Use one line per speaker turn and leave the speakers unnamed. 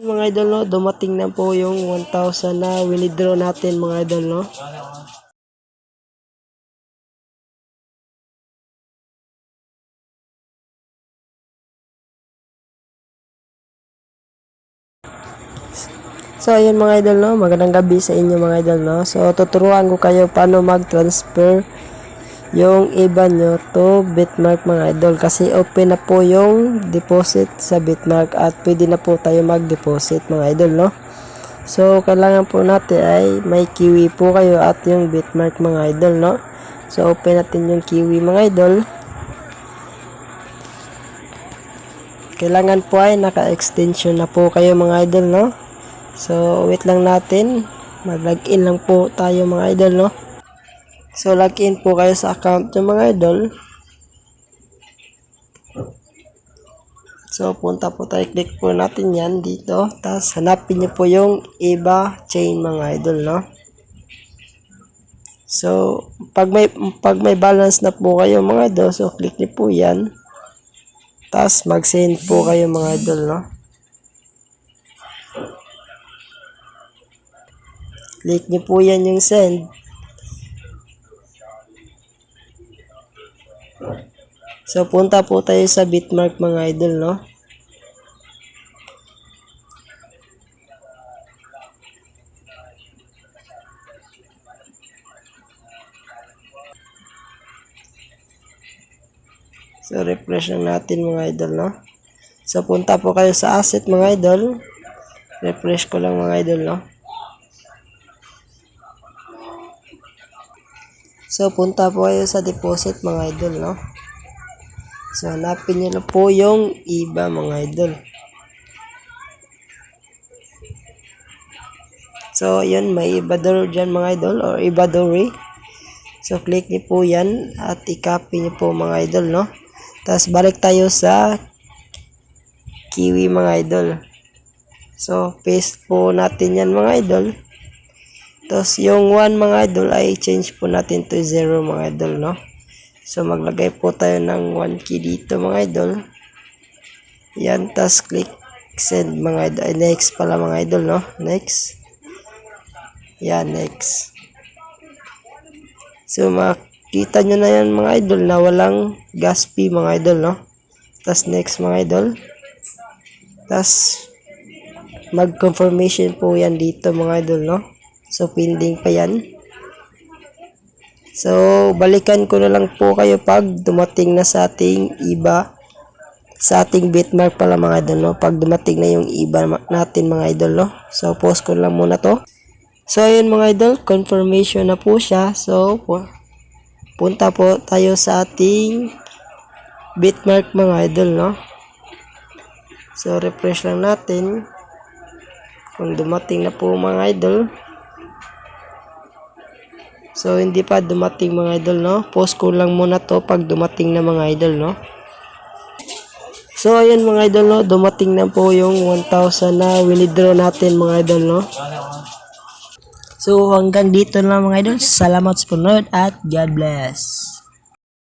Mga idol, no, dumating na po yung 1,000 na winidraw natin mga idol, no. So ayun mga idol, no, magandang gabi sa inyo mga idol, no. So tuturuan ko kayo paano mag-transfer yung iba nyo to Bitmark mga idol, kasi open na po yung deposit sa Bitmark at pwede na po tayo mag-deposit mga idol, no. So kailangan po natin ay may Kiwi po kayo at yung Bitmark mga idol, no. So open natin yung Kiwi mga idol. Kailangan po ay naka-extension na po kayo mga idol, no. So wait lang natin, mag-login lang po tayo mga idol, no. So login po kayo sa account nyo mga idol. So punta po tayo, click po natin yan dito, tapos hanapin nyo po yung iba chain mga idol, no. So pag may balance na po kayo mga idol, so click nyo po yan, tapos mag-send po kayo mga idol, no. Click nyo po yan yung send. So punta po tayo sa Bitmark mga idol, no. So refresh lang natin mga idol, no. So punta po kayo sa asset mga idol. Refresh ko lang mga idol, no. So punta po kayo sa deposit mga idol, no. So hanapin nyo na po yung iba mga idol. So yun, may ibador dyan mga idol, or ibadori. So click nyo po yan at i-copy nyo po mga idol, no. Tapos balik tayo sa Kiwi mga idol. So paste po natin yan mga idol. Tapos yung 1 mga idol ay change po natin to 0 mga idol, no. So maglagay po tayo ng 1 key dito mga idol. Yan, tapos click send mga idol. Ay, next pala mga idol, no. Next. Yan, next. So makita nyo na yan mga idol na walang gas fee mga idol, no. Tapos next mga idol. Tapos mag-confirmation po yan dito mga idol, no. So pending pa yan. So balikan ko na lang po kayo pag dumating na sa ating iba, sa ating Bitmark pala mga idol, no. Pag dumating na yung iba natin mga idol, no. So pause ko lang muna to. So ayun mga idol, confirmation na po siya. So punta po tayo sa ating Bitmark mga idol, no. So refresh lang natin kung dumating na po mga idol. So hindi pa dumating mga idol, no. Pause ko lang muna to pag dumating na mga idol, no. So ayun mga idol, no, dumating na po yung 1,000 na winidraw natin mga idol, no. So hanggang dito na mga idol. Salamat sa panonood at God bless.